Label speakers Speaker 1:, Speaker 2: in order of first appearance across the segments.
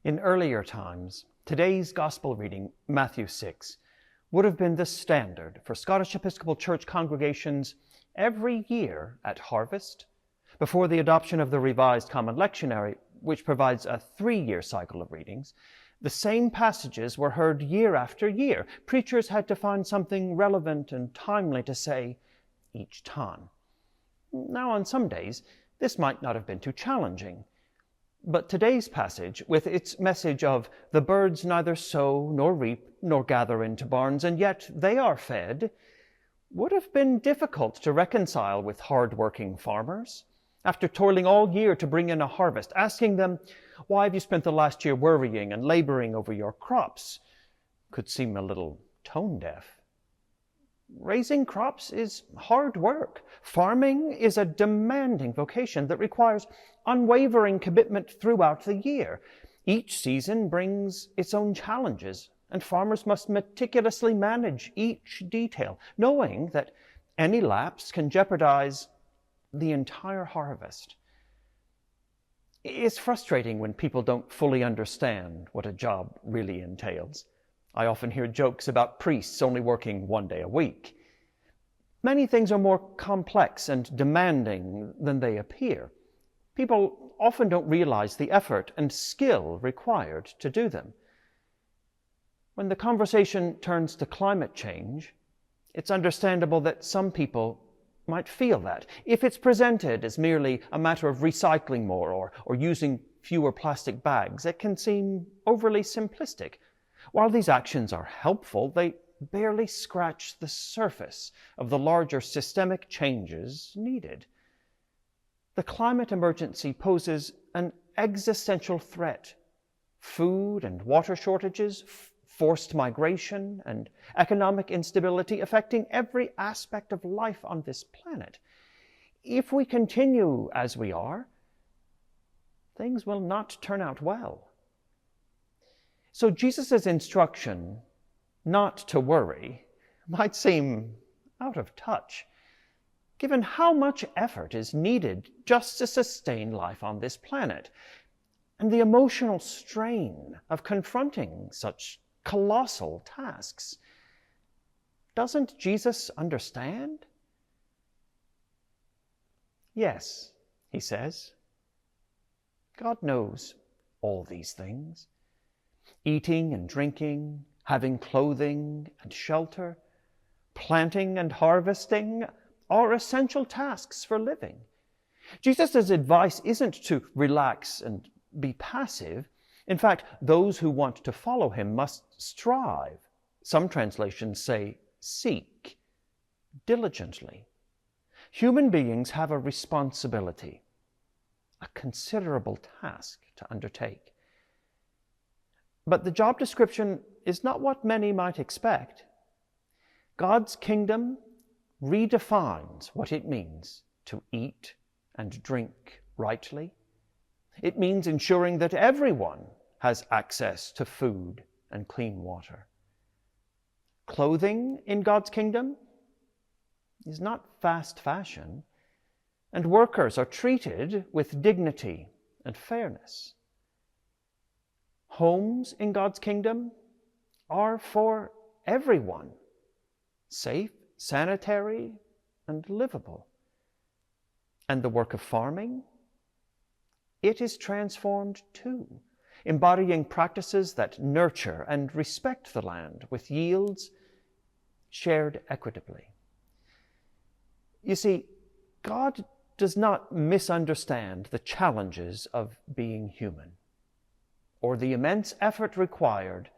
Speaker 1: In earlier times, today's Gospel reading, Matthew 6, would have been the standard for Scottish Episcopal Church congregations every year at harvest, before the adoption of the Revised Common Lectionary, which provides a 3-year cycle of readings. The same passages were heard year after year. Preachers had to find something relevant and timely to say each time. Now, on some days, this might not have been too challenging. But today's passage, with its message of the birds neither sow nor reap nor gather into barns, and yet they are fed, would have been difficult to reconcile with hard-working farmers. After toiling all year to bring in a harvest, asking them, "Why have you spent the last year worrying and laboring over your crops?" could seem a little tone-deaf. Raising crops is hard work. Farming is a demanding vocation that requires unwavering commitment throughout the year. Each season brings its own challenges, and farmers must meticulously manage each detail, knowing that any lapse can jeopardize the entire harvest. It's frustrating when people don't fully understand what a job really entails. I often hear jokes about priests only working 1 day a week. Many things are more complex and demanding than they appear. People often don't realize the effort and skill required to do them. When the conversation turns to climate change, it's understandable that some people might feel that. If it's presented as merely a matter of recycling more or using fewer plastic bags, it can seem overly simplistic. While these actions are helpful, they barely scratch the surface of the larger systemic changes needed. The climate emergency poses an existential threat. Food and water shortages, forced migration, and economic instability affecting every aspect of life on this planet. If we continue as we are, things will not turn out well. So Jesus' instruction not to worry might seem out of touch, given how much effort is needed just to sustain life on this planet, and the emotional strain of confronting such colossal tasks. Doesn't Jesus understand? Yes, he says. God knows all these things. Eating and drinking, having clothing and shelter, planting and harvesting are essential tasks for living. Jesus' advice isn't to relax and be passive. In fact, those who want to follow him must strive. Some translations say seek diligently. Human beings have a responsibility, a considerable task to undertake. But the job description is not what many might expect. God's kingdom redefines what it means to eat and drink rightly. It means ensuring that everyone has access to food and clean water. Clothing in God's kingdom is not fast fashion, and workers are treated with dignity and fairness. Homes in God's kingdom are for everyone, safe, sanitary, and livable. And the work of farming, it is transformed too, embodying practices that nurture and respect the land with yields shared equitably. You see, God does not misunderstand the challenges of being human or the immense effort required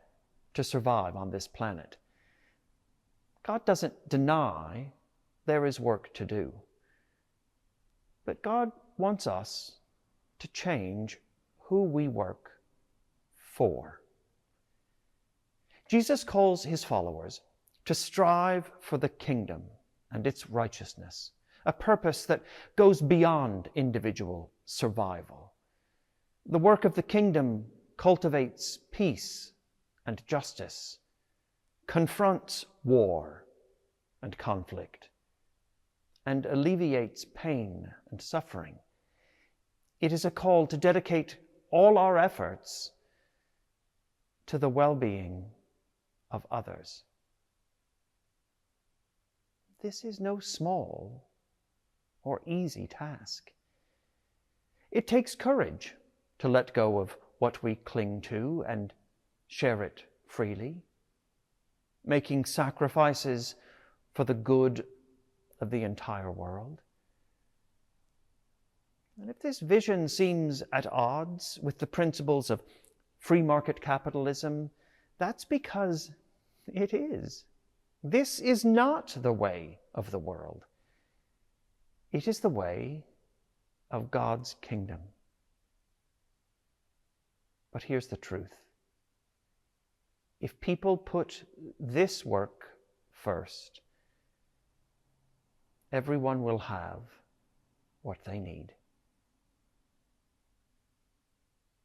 Speaker 1: to survive on this planet. God doesn't deny there is work to do. But God wants us to change who we work for. Jesus calls his followers to strive for the kingdom and its righteousness, a purpose that goes beyond individual survival. The work of the kingdom cultivates peace and justice, confronts war and conflict, and alleviates pain and suffering. It is a call to dedicate all our efforts to the well-being of others. This is no small or easy task. It takes courage to let go of what we cling to and share it freely, making sacrifices for the good of the entire world. And if this vision seems at odds with the principles of free market capitalism, that's because it is. This is not the way of the world. It is the way of God's kingdom. But here's the truth. If people put this work first, everyone will have what they need.